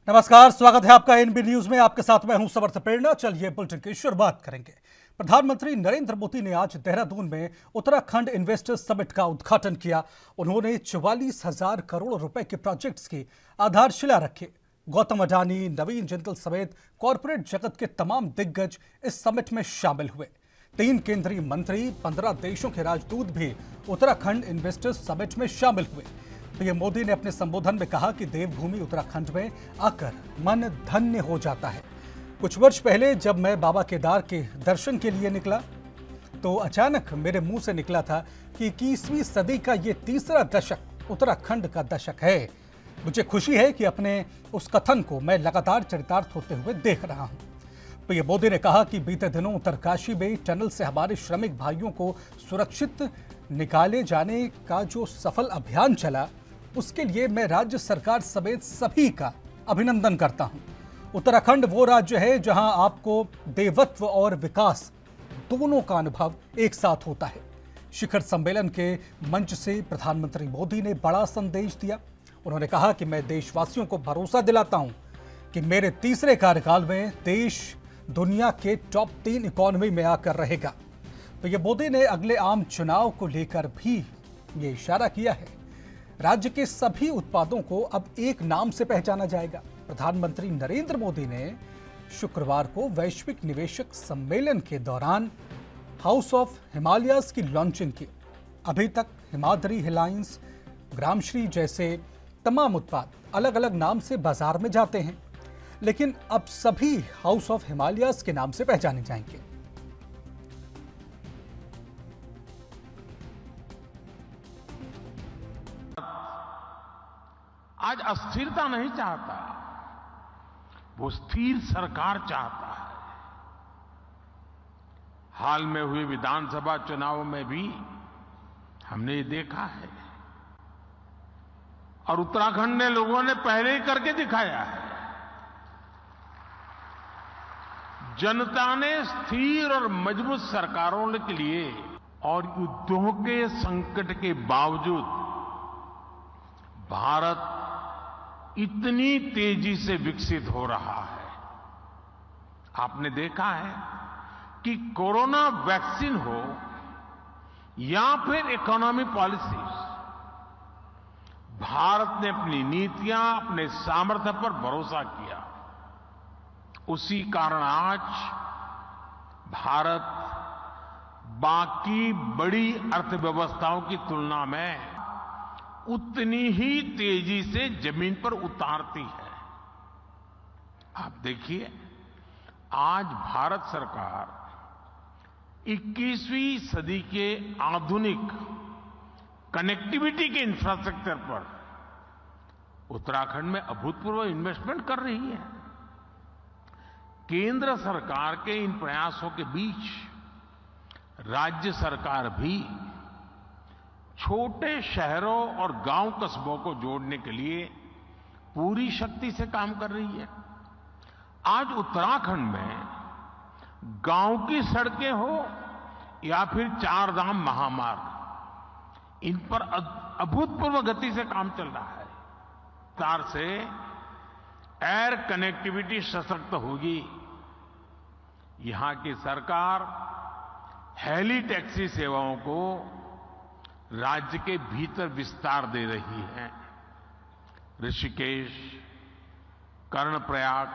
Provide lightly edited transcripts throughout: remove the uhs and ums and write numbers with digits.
नमस्कार, स्वागत है आपका एनबी न्यूज में। आपके साथ मैं हूं समर्थ प्रेरणा। चलिए बुलेटिन की शुरुआत करेंगे। प्रधानमंत्री नरेंद्र मोदी ने आज देहरादून में उत्तराखंड इन्वेस्टर्स समिट का उद्घाटन किया। उन्होंने 44,000 करोड़ रुपए के प्रोजेक्ट्स की आधारशिला रखी। गौतम अडानी, नवीन जिंदल समेत कॉरपोरेट जगत के तमाम दिग्गज इस समिट में शामिल हुए। 3 केंद्रीय मंत्री, 15 देशों के राजदूत भी उत्तराखंड इन्वेस्टर्स समिट में शामिल हुए। पीएम मोदी ने अपने संबोधन में कहा कि देवभूमि उत्तराखंड में आकर मन धन्य हो जाता है। कुछ वर्ष पहले जब मैं बाबा केदार के दर्शन के लिए निकला तो अचानक मेरे मुंह से निकला था कि 21वीं सदी का ये तीसरा दशक उत्तराखंड का दशक है। मुझे खुशी है कि अपने उस कथन को मैं लगातार चरितार्थ होते हुए देख रहा हूं। पीएम मोदी ने कहा कि बीते दिनों उत्तरकाशी में टनल से हमारे श्रमिक भाइयों को सुरक्षित निकाले जाने का जो सफल अभियान चला, उसके लिए मैं राज्य सरकार समेत सभी का अभिनंदन करता हूं। उत्तराखंड वो राज्य है जहां आपको देवत्व और विकास दोनों का अनुभव एक साथ होता है। शिखर सम्मेलन के मंच से प्रधानमंत्री मोदी ने बड़ा संदेश दिया। उन्होंने कहा कि मैं देशवासियों को भरोसा दिलाता हूं कि मेरे तीसरे कार्यकाल में देश दुनिया के टॉप 3 इकोनॉमी में आकर रहेगा। तो ये मोदी ने अगले आम चुनाव को लेकर भी ये इशारा किया है। राज्य के सभी उत्पादों को अब एक नाम से पहचाना जाएगा। प्रधानमंत्री नरेंद्र मोदी ने शुक्रवार को वैश्विक निवेशक सम्मेलन के दौरान हाउस ऑफ हिमालयाज की लॉन्चिंग की। अभी तक हिमाद्री हिलाइंस, ग्रामश्री जैसे तमाम उत्पाद अलग अलग नाम से बाजार में जाते हैं, लेकिन अब सभी हाउस ऑफ हिमालयाज के नाम से पहचाने जाएंगे। आज अस्थिरता नहीं चाहता, वो स्थिर सरकार चाहता है। हाल में हुए विधानसभा चुनाव में भी हमने ये देखा है और उत्तराखंड ने लोगों ने पहले ही करके दिखाया है। जनता ने स्थिर और मजबूत सरकारों के लिए और युद्धों के संकट के बावजूद भारत इतनी तेजी से विकसित हो रहा है। आपने देखा है कि कोरोना वैक्सीन हो या फिर इकोनॉमी पॉलिसीज, भारत ने अपनी नीतियां, अपने सामर्थ्य पर भरोसा किया। उसी कारण आज भारत बाकी बड़ी अर्थव्यवस्थाओं की तुलना में उतनी ही तेजी से जमीन पर उतारती है। आप देखिए, आज भारत सरकार 21वीं सदी के आधुनिक कनेक्टिविटी के इंफ्रास्ट्रक्चर पर उत्तराखंड में अभूतपूर्व इन्वेस्टमेंट कर रही है। केंद्र सरकार के इन प्रयासों के बीच राज्य सरकार भी छोटे शहरों और गांव कस्बों को जोड़ने के लिए पूरी शक्ति से काम कर रही है। आज उत्तराखंड में गांव की सड़कें हो या फिर 4 धाम महामार्ग, इन पर अभूतपूर्व गति से काम चल रहा है। तार से एयर कनेक्टिविटी सशक्त होगी। यहां की सरकार हेली टैक्सी सेवाओं को राज्य के भीतर विस्तार दे रही है। ऋषिकेश, कर्णप्रयाग,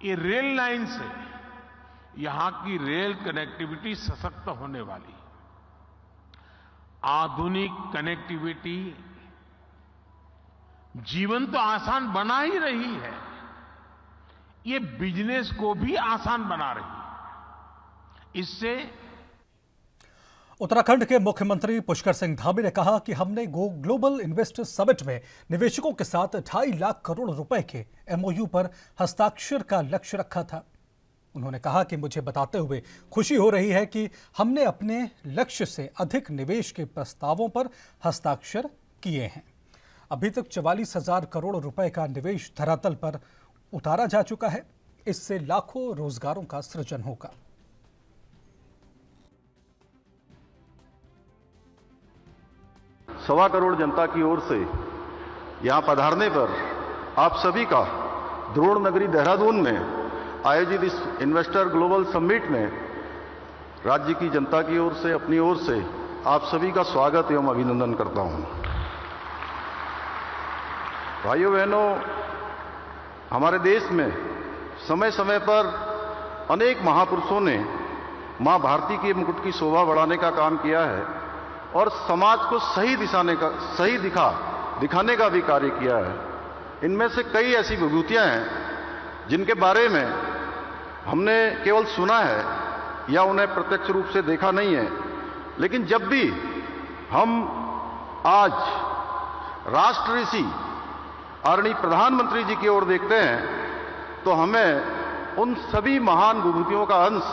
ये रेल लाइन से यहां की रेल कनेक्टिविटी सशक्त होने वाली। आधुनिक कनेक्टिविटी जीवन तो आसान बना ही रही है, ये बिजनेस को भी आसान बना रही है। इससे उत्तराखंड के मुख्यमंत्री पुष्कर सिंह धामी ने कहा कि हमने ग्लोबल इन्वेस्टर्स समिट में निवेशकों के साथ 2.5 लाख करोड़ रुपए के एमओयू पर हस्ताक्षर का लक्ष्य रखा था। उन्होंने कहा कि मुझे बताते हुए खुशी हो रही है कि हमने अपने लक्ष्य से अधिक निवेश के प्रस्तावों पर हस्ताक्षर किए हैं। अभी तक 44,000 करोड़ रुपए का निवेश धरातल पर उतारा जा चुका है। इससे लाखों रोजगारों का सृजन होगा। 1.25 करोड़ जनता की ओर से यहां पधारने पर आप सभी का द्रोण नगरी देहरादून में आयोजित इस इन्वेस्टर ग्लोबल समिट में राज्य की जनता की ओर से, अपनी ओर से आप सभी का स्वागत एवं अभिनंदन करता हूं। भाइयों बहनों, हमारे देश में समय समय पर अनेक महापुरुषों ने मां भारती के मुकुट की शोभा बढ़ाने का काम किया है और समाज को सही दिखाने का भी कार्य किया है। इनमें से कई ऐसी विभूतियां हैं जिनके बारे में हमने केवल सुना है या उन्हें प्रत्यक्ष रूप से देखा नहीं है, लेकिन जब भी हम आज राष्ट्र ऋषि आदरणीय प्रधानमंत्री जी की ओर देखते हैं तो हमें उन सभी महान विभूतियों का अंश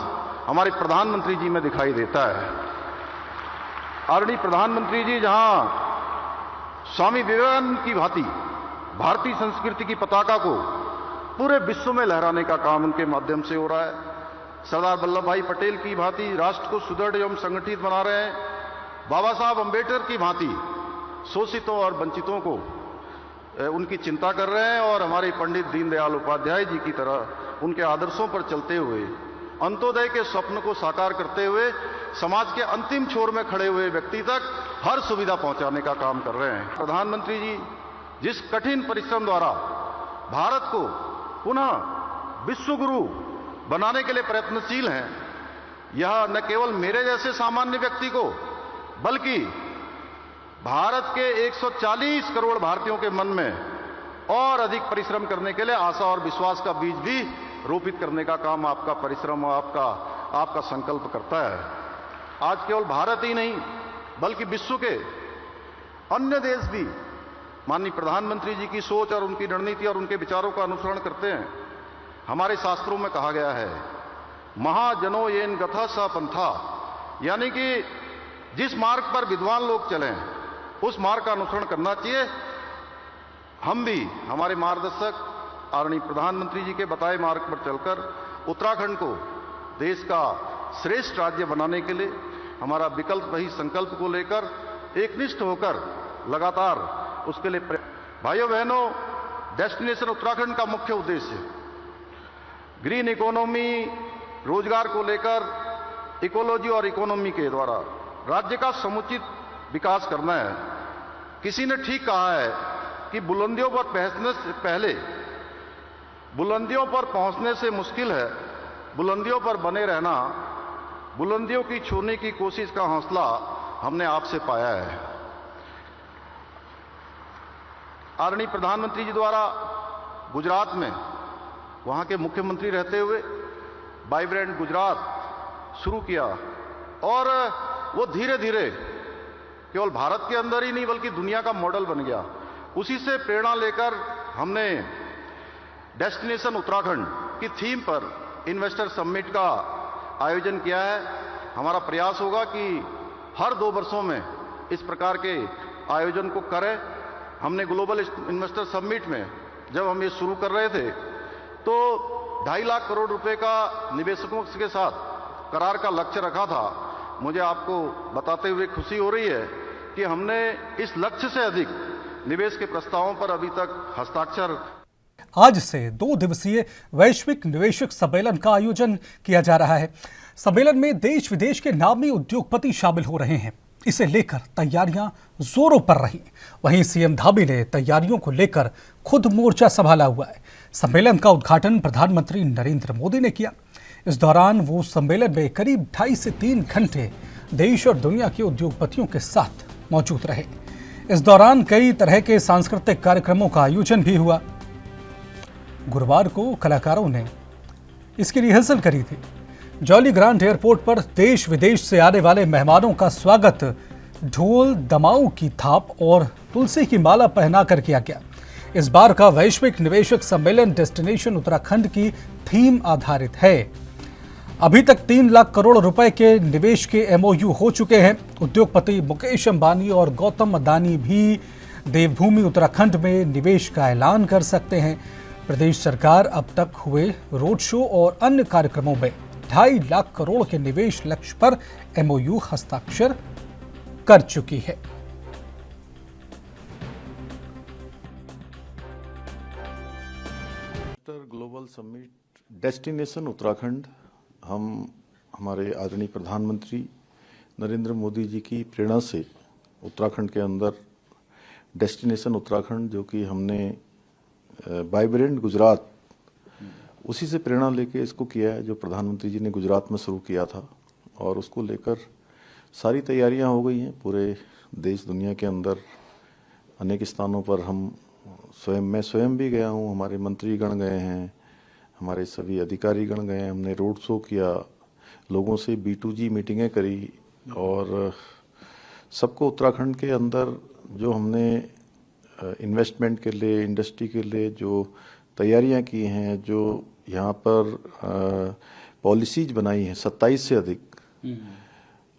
हमारे प्रधानमंत्री जी में दिखाई देता है। आदरणीय प्रधानमंत्री जी जहां स्वामी विवेकानंद की भांति भारतीय संस्कृति की पताका को पूरे विश्व में लहराने का काम उनके माध्यम से हो रहा है, सरदार वल्लभ भाई पटेल की भांति राष्ट्र को सुदृढ़ एवं संगठित बना रहे हैं, बाबा साहब अंबेडकर की भांति शोषितों और वंचितों को उनकी चिंता कर रहे हैं और हमारे पंडित दीनदयाल उपाध्याय जी की तरह उनके आदर्शों पर चलते हुए अंत्योदय के स्वप्न को साकार करते हुए समाज के अंतिम छोर में खड़े हुए व्यक्ति तक हर सुविधा पहुंचाने का काम कर रहे हैं। प्रधानमंत्री जी जिस कठिन परिश्रम द्वारा भारत को पुनः विश्व गुरु बनाने के लिए प्रयत्नशील हैं, यह न केवल मेरे जैसे सामान्य व्यक्ति को बल्कि भारत के 140 करोड़ भारतीयों के मन में और अधिक परिश्रम करने के लिए आशा और विश्वास का बीज भी रोपित करने का काम आपका परिश्रम और आपका संकल्प करता है। आज केवल भारत ही नहीं बल्कि विश्व के अन्य देश भी माननीय प्रधानमंत्री जी की सोच और उनकी रणनीति और उनके विचारों का अनुसरण करते हैं। हमारे शास्त्रों में कहा गया है, महाजनो येन गथा स पंथा, यानी कि जिस मार्ग पर विद्वान लोग चलें उस मार्ग का अनुसरण करना चाहिए। हम भी हमारे मार्गदर्शक आदरणीय प्रधानमंत्री जी के बताए मार्ग पर चलकर उत्तराखंड को देश का श्रेष्ठ राज्य बनाने के लिए हमारा विकल्प वही संकल्प को लेकर एकनिष्ठ होकर लगातार उसके लिए भाइयों बहनों, डेस्टिनेशन उत्तराखंड का मुख्य उद्देश्य ग्रीन इकोनॉमी, रोजगार को लेकर इकोलॉजी और इकोनॉमी के द्वारा राज्य का समुचित विकास करना है। किसी ने ठीक कहा है कि बुलंदियों पर पहुंचने से पहले बुलंदियों पर पहुंचने से मुश्किल है बुलंदियों पर बने रहना, बुलंदियों की छूने की कोशिश का हौसला हमने आपसे पाया है। आदरणीय प्रधानमंत्री जी द्वारा गुजरात में वहां के मुख्यमंत्री रहते हुए वाइब्रेंट गुजरात शुरू किया और वो धीरे धीरे केवल भारत के अंदर ही नहीं बल्कि दुनिया का मॉडल बन गया। उसी से प्रेरणा लेकर हमने डेस्टिनेशन उत्तराखंड की थीम पर इन्वेस्टर समिट का आयोजन किया है। हमारा प्रयास होगा कि हर 2 वर्षों में इस प्रकार के आयोजन को करें। हमने ग्लोबल इन्वेस्टर समिट में जब हम ये शुरू कर रहे थे तो 2.5 लाख करोड़ रुपए का निवेशकों के साथ करार का लक्ष्य रखा था। मुझे आपको बताते हुए खुशी हो रही है कि हमने इस लक्ष्य से अधिक निवेश के प्रस्तावों पर अभी तक हस्ताक्षर। आज से 2 दिवसीय वैश्विक निवेशक सम्मेलन का आयोजन किया जा रहा है। सम्मेलन में देश विदेश के नामी उद्योगपति शामिल हो रहे हैं। इसे लेकर तैयारियां जोरों पर रही। वहीं सीएम धामी ने तैयारियों को लेकर खुद मोर्चा संभाला हुआ है। सम्मेलन का उद्घाटन प्रधानमंत्री नरेंद्र मोदी ने किया। इस दौरान वो सम्मेलन में करीब 2.5 से 3 घंटे देश और दुनिया के उद्योगपतियों के साथ मौजूद रहे। इस दौरान कई तरह के सांस्कृतिक कार्यक्रमों का आयोजन भी हुआ। गुरुवार को कलाकारों ने इसकी रिहर्सल करी थी। जॉली ग्रांट एयरपोर्ट पर देश विदेश से आने वाले मेहमानों का स्वागत ढोल दमाऊ की थाप और तुलसी की माला पहनाकर किया गया। इस बार का वैश्विक निवेशक सम्मेलन डेस्टिनेशन उत्तराखंड की थीम आधारित है। अभी तक 3 लाख करोड़ रुपए के निवेश के एमओयू हो चुके हैं। उद्योगपति मुकेश अंबानी और गौतम अदानी भी देवभूमि उत्तराखंड में निवेश का ऐलान कर सकते हैं। प्रदेश सरकार अब तक हुए रोड शो और अन्य कार्यक्रमों में 2.5 लाख करोड़ के निवेश लक्ष्य पर एमओयू हस्ताक्षर कर चुकी है। Investor global summit destination Uttarakhand हम हमारे आदरणीय प्रधानमंत्री नरेंद्र मोदी जी की प्रेरणा से उत्तराखंड के अंदर डेस्टिनेशन उत्तराखंड जो कि हमने वाइब्रेंट गुजरात उसी से प्रेरणा लेके इसको किया है, जो प्रधानमंत्री जी ने गुजरात में शुरू किया था और उसको लेकर सारी तैयारियां हो गई हैं। पूरे देश दुनिया के अंदर अनेक स्थानों पर हम मैं स्वयं भी गया हूं, हमारे मंत्रीगण गए हैं, हमारे सभी अधिकारीगण गए हैं। हमने रोड शो किया, लोगों से B2G मीटिंगें करी और सबको उत्तराखंड के अंदर जो हमने इन्वेस्टमेंट के लिए, इंडस्ट्री के लिए जो तैयारियां की हैं, जो यहाँ पर पॉलिसीज बनाई हैं 27 से अधिक,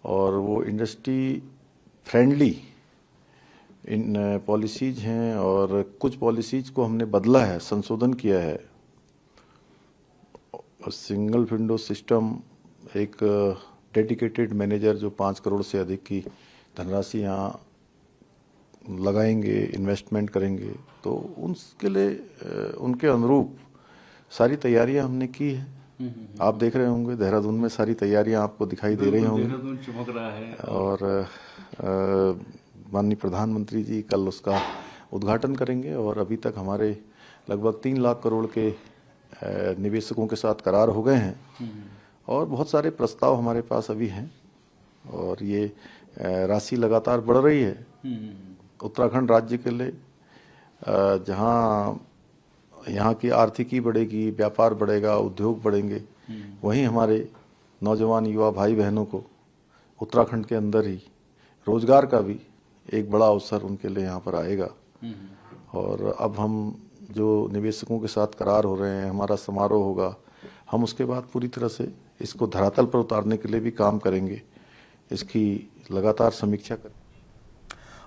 और वो इंडस्ट्री फ्रेंडली इन पॉलिसीज हैं और कुछ पॉलिसीज को हमने बदला है, संशोधन किया है। सिंगल विंडो सिस्टम, एक डेडिकेटेड मैनेजर जो 5 करोड़ से अधिक की धनराशि यहाँ लगाएंगे, इन्वेस्टमेंट करेंगे, तो उसके लिए उनके अनुरूप सारी तैयारियां हमने की है। आप देख रहे होंगे देहरादून में सारी तैयारियां आपको दिखाई दे रही होंगी। देहरादून चमक रहा है और माननीय प्रधानमंत्री जी कल उसका उद्घाटन करेंगे और अभी तक हमारे लगभग 3 लाख करोड़ के निवेशकों के साथ करार हो गए हैं और बहुत सारे प्रस्ताव हमारे पास अभी हैं और ये राशि लगातार बढ़ रही है। उत्तराखंड राज्य के लिए जहाँ यहाँ की आर्थिकी बढ़ेगी, व्यापार बढ़ेगा, उद्योग बढ़ेंगे, वहीं हमारे नौजवान युवा भाई बहनों को उत्तराखंड के अंदर ही रोजगार का भी एक बड़ा अवसर उनके लिए यहाँ पर आएगा। और अब हम जो निवेशकों के साथ करार हो रहे हैं, हमारा समारोह होगा, हम उसके बाद पूरी तरह से इसको धरातल पर उतारने के लिए भी काम करेंगे, इसकी लगातार समीक्षा करें।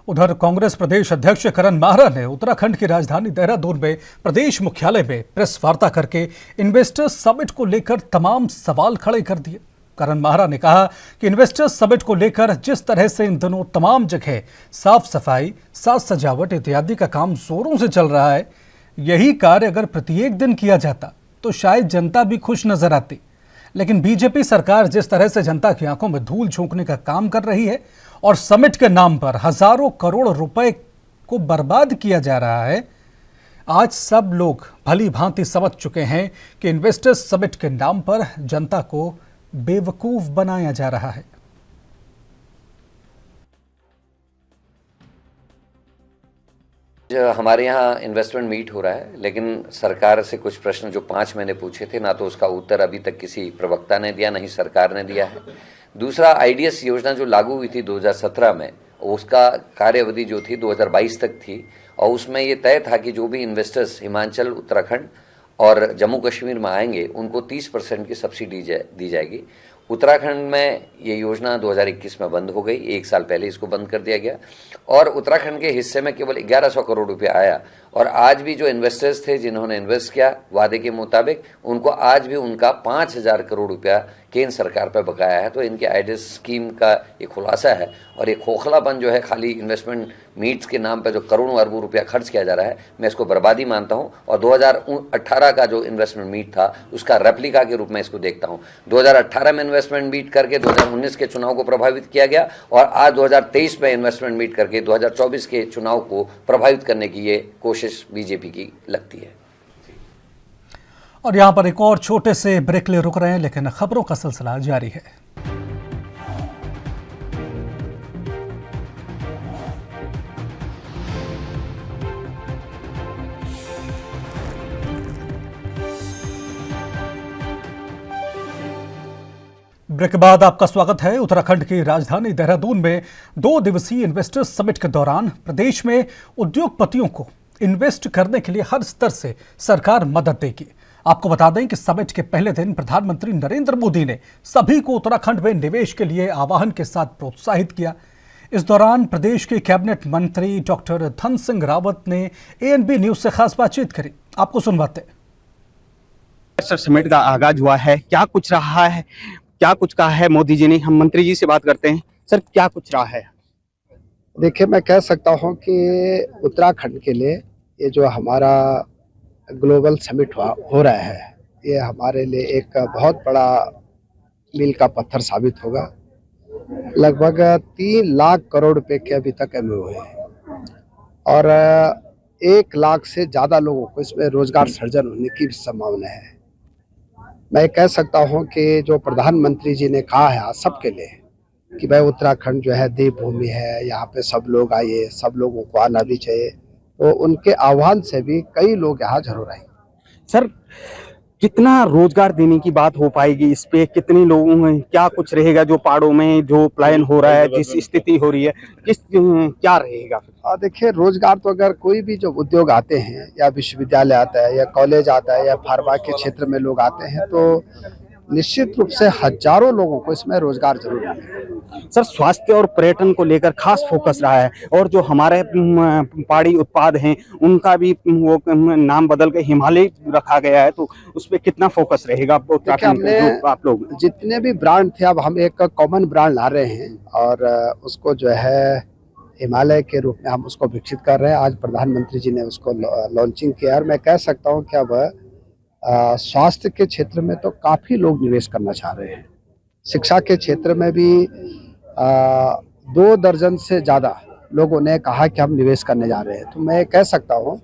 उधर कांग्रेस प्रदेश अध्यक्ष करण माहरा ने उत्तराखंड की राजधानी देहरादून में प्रदेश मुख्यालय में प्रेस वार्ता करके इन्वेस्टर्स समिट को लेकर तमाम सवाल खड़े कर दिए। करण माहरा ने कहा कि इन्वेस्टर्स समिट को लेकर जिस तरह से इन दिनों तमाम जगह साफ सफाई, साज सजावट इत्यादि का काम जोरों से चल रहा है, यही कार्य अगर प्रत्येक दिन किया जाता तो शायद जनता भी खुश नजर आती। लेकिन बीजेपी सरकार जिस तरह से जनता की आंखों में धूल झोंकने का काम कर रही है और समिट के नाम पर हजारों करोड़ रुपए को बर्बाद किया जा रहा है, आज सब लोग भली भांति समझ चुके हैं कि इन्वेस्टर्स समिट के नाम पर जनता को बेवकूफ बनाया जा रहा है। हमारे यहाँ इन्वेस्टमेंट मीट हो रहा है, लेकिन सरकार से कुछ प्रश्न जो 5 मैंने पूछे थे, ना तो उसका उत्तर अभी तक किसी प्रवक्ता ने दिया, ना ही सरकार ने दिया है। दूसरा, IDS योजना जो लागू हुई थी 2017 में, उसका कार्यअवधि जो थी 2022 तक थी और उसमें ये तय था कि जो भी इन्वेस्टर्स हिमाचल, उत्तराखंड और जम्मू कश्मीर में आएंगे उनको 30% की सब्सिडी दी जाएगी। उत्तराखंड में ये योजना 2021 में बंद हो गई, 1 साल पहले इसको बंद कर दिया गया और उत्तराखंड के हिस्से में केवल 1100 करोड़ रुपए आया। और आज भी जो इन्वेस्टर्स थे जिन्होंने इन्वेस्ट किया वादे के मुताबिक, उनको आज भी उनका 5000 करोड़ रुपया केंद्र सरकार पर बकाया है। तो इनके IDS स्कीम का ये खुलासा है और ये खोखलापन जो है, खाली इन्वेस्टमेंट मीट्स के नाम पर जो करोड़ों अरबों रुपया खर्च किया जा रहा है, मैं इसको बर्बादी मानता हूँ। और 2018 का जो इन्वेस्टमेंट मीट था उसका रेप्लिका के रूप में इसको देखता हूँ। 2018 में इन्वेस्टमेंट मीट करके 2019 के चुनाव को प्रभावित किया गया और आज 2023 में इन्वेस्टमेंट मीट करके 2024 के चुनाव को प्रभावित करने की ये कोशिश बीजेपी की लगती है। और यहां पर एक और छोटे से ब्रेक ले रुक रहे हैं, लेकिन खबरों का सिलसिला जारी है। ब्रेक के बाद आपका स्वागत है। उत्तराखंड की राजधानी देहरादून में 2 दिवसीय इन्वेस्टर्स समिट के दौरान प्रदेश में उद्योगपतियों को इन्वेस्ट करने के लिए हर स्तर से सरकार मदद देगी। आपको बता दें कि समिट के पहले दिन प्रधानमंत्री नरेंद्र मोदी ने सभी को उत्तराखंड में निवेश के लिए आह्वान के साथ प्रोत्साहित किया। इस दौरान प्रदेश के कैबिनेट मंत्री डॉक्टर धन सिंह रावत ने ANB न्यूज से खास बातचीत करी। आपको सुनवाते हैं। समिट का आगाज हुआ है, क्या कुछ रहा है, क्या कुछ कहा है मोदी जी ने? हम मंत्री जी से बात करते हैं। सर, क्या कुछ रहा है? देखिए, मैं कह सकता हूं कि उत्तराखंड के लिए ये जो हमारा ग्लोबल समिट हो रहा है, ये हमारे लिए एक बहुत बड़ा मील का पत्थर साबित होगा। लगभग 3 लाख करोड़ रुपए के अभी तक MOU है और 1 लाख से ज़्यादा लोगों को इसमें रोजगार सृजन होने की भी संभावना है। मैं कह सकता हूं कि जो प्रधानमंत्री जी ने कहा है आज सबके लिए कि भाई उत्तराखंड जो है देवभूमि है, यहाँ पे सब लोग आइए, सब लोगों को आना भी चाहिए, तो उनके आह्वान से भी कई लोग यहाँ जरूर आए। सर कितना रोजगार देने की बात हो पाएगी इस पे, कितने लोगों में क्या कुछ रहेगा जो पहाड़ों में जो पलायन हो रहा है, जिस स्थिति हो रही है, क्या रहेगा? देखिए, रोजगार तो अगर कोई भी जो उद्योग आते हैं या विश्वविद्यालय आता है या कॉलेज आता है या फार्मा के क्षेत्र में लोग आते हैं, तो निश्चित रूप से हजारों लोगों को इसमें रोजगार जरूर मिलेगा। सर स्वास्थ्य और पर्यटन को लेकर खास फोकस रहा है और जो हमारे पहाड़ी उत्पाद हैं उनका भी वो नाम बदल के हिमालय रखा गया है, तो उस पर कितना फोकस रहेगा? आप लोग जितने भी ब्रांड थे, अब हम एक कॉमन ब्रांड ला रहे हैं और उसको जो है हिमालय के रूप में हम उसको विकसित कर रहे हैं। आज प्रधानमंत्री जी ने उसको लॉन्चिंग किया और मैं कह सकता हूँ कि अब स्वास्थ्य के क्षेत्र में तो काफ़ी लोग निवेश करना चाह रहे हैं। शिक्षा के क्षेत्र में भी 2 दर्जन से ज़्यादा लोगों ने कहा कि हम निवेश करने जा रहे हैं, तो मैं कह सकता हूँ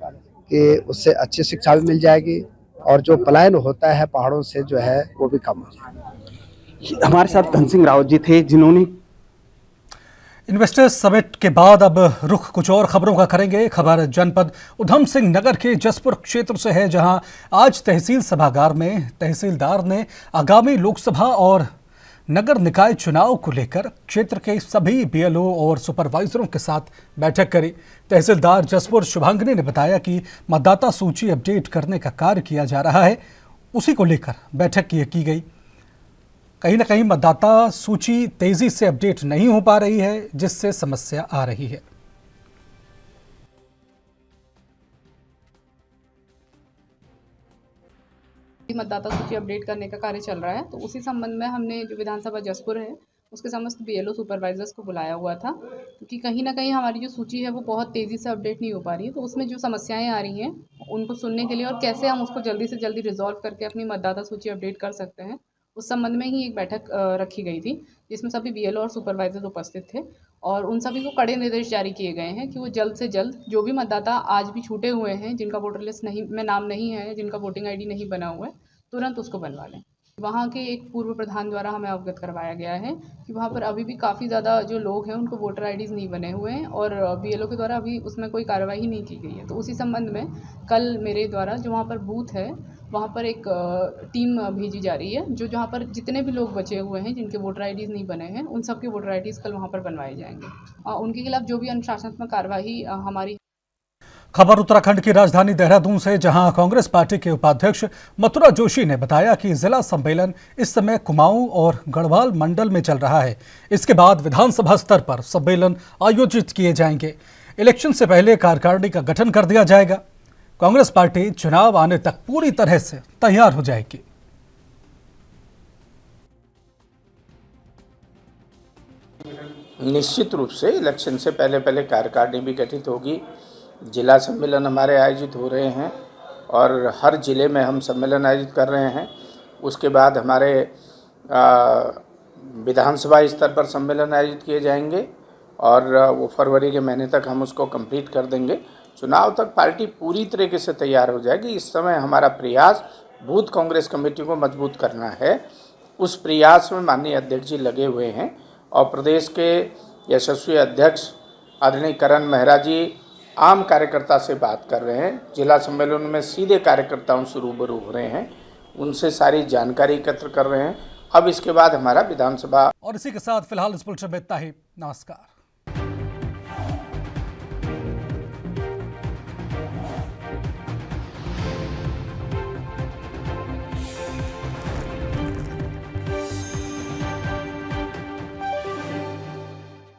कि उससे अच्छी शिक्षा भी मिल जाएगी और जो पलायन होता है पहाड़ों से जो है वो भी कम हो जाएगा। हमारे साथ धन सिंह रावत जी थे जिन्होंने इन्वेस्टर्स समिट के बाद अब रुख कुछ और खबरों का करेंगे। खबर जनपद उधम सिंह नगर के जसपुर क्षेत्र से है, जहां आज तहसील सभागार में तहसीलदार ने आगामी लोकसभा और नगर निकाय चुनाव को लेकर क्षेत्र के सभी BLO और सुपरवाइजरों के साथ बैठक करी। तहसीलदार जसपुर शुभांगिनी ने बताया कि मतदाता सूची अपडेट करने का कार्य किया जा रहा है, उसी को लेकर बैठक की गई। कहीं ना कहीं मतदाता सूची तेजी से अपडेट नहीं हो पा रही है, जिससे समस्या आ रही है। मतदाता सूची अपडेट करने का कार्य चल रहा है, तो उसी संबंध में हमने जो विधानसभा जसपुर है उसके समस्त BLO सुपरवाइजर्स को बुलाया हुआ था, क्योंकि कहीं ना कहीं हमारी जो सूची है वो बहुत तेज़ी से अपडेट नहीं हो पा रही है। तो उसमें जो समस्याएं आ रही हैं उनको सुनने के लिए और कैसे हम उसको जल्दी से जल्दी रिजॉल्व करके अपनी मतदाता सूची अपडेट कर सकते हैं, उस संबंध में ही एक बैठक रखी गई थी, जिसमें सभी BLO और सुपरवाइजर्स उपस्थित थे और उन सभी को कड़े निर्देश जारी किए गए हैं कि वो जल्द से जल्द जो भी मतदाता आज भी छूटे हुए हैं, जिनका वोटर लिस्ट में नाम नहीं है, जिनका वोटिंग ID नहीं बना हुआ है, तुरंत उसको बनवा लें। वहाँ के एक पूर्व प्रधान द्वारा हमें अवगत करवाया गया है कि वहाँ पर अभी भी काफ़ी ज़्यादा जो लोग हैं उनको वोटर IDs नहीं बने हुए हैं और BLO के द्वारा अभी उसमें कोई कार्रवाई नहीं की गई है। तो उसी संबंध में कल मेरे द्वारा जो वहाँ पर बूथ है वहाँ पर एक टीम भेजी जा रही है, जो जहाँ पर जितने भी लोग बचे हुए हैं जिनके वोटर IDs नहीं बने हैं उन सबके वोटर IDs कल वहाँ पर बनवाए जाएंगे। उनके खिलाफ जो भी अनुशासनात्मक कार्रवाई हमारी। खबर उत्तराखंड की राजधानी देहरादून से, जहां कांग्रेस पार्टी के उपाध्यक्ष मथुरा जोशी ने बताया कि जिला सम्मेलन इस समय कुमाऊं और गढ़वाल मंडल में चल रहा है। इसके बाद विधानसभा स्तर पर सम्मेलन आयोजित किए जाएंगे। इलेक्शन से पहले कार्यकारिणी का गठन कर दिया जाएगा। कांग्रेस पार्टी चुनाव आने तक पूरी तरह से तैयार हो जाएगी। निश्चित रूप से इलेक्शन से पहले कार्यकारिणी भी गठित होगी। जिला सम्मेलन हमारे आयोजित हो रहे हैं और हर ज़िले में हम सम्मेलन आयोजित कर रहे हैं। उसके बाद हमारे विधानसभा स्तर पर सम्मेलन आयोजित किए जाएंगे और वो फरवरी के महीने तक हम उसको कंप्लीट कर देंगे। चुनाव तक पार्टी पूरी तरीके से तैयार हो जाएगी। इस समय हमारा प्रयास बूथ कांग्रेस कमेटी को मजबूत करना है। उस प्रयास में माननीय अध्यक्ष जी लगे हुए हैं और प्रदेश के यशस्वी अध्यक्ष आदरणीय करण मेहरा जी आम कार्यकर्ता से बात कर रहे हैं। जिला सम्मेलन में सीधे कार्यकर्ताओं से रूबरू हो रहे हैं, उनसे सारी जानकारी एकत्र कर रहे हैं। अब इसके बाद हमारा विधानसभा। और इसी के साथ फिलहाल इस बुलेटिन में इतना ही। नमस्कार।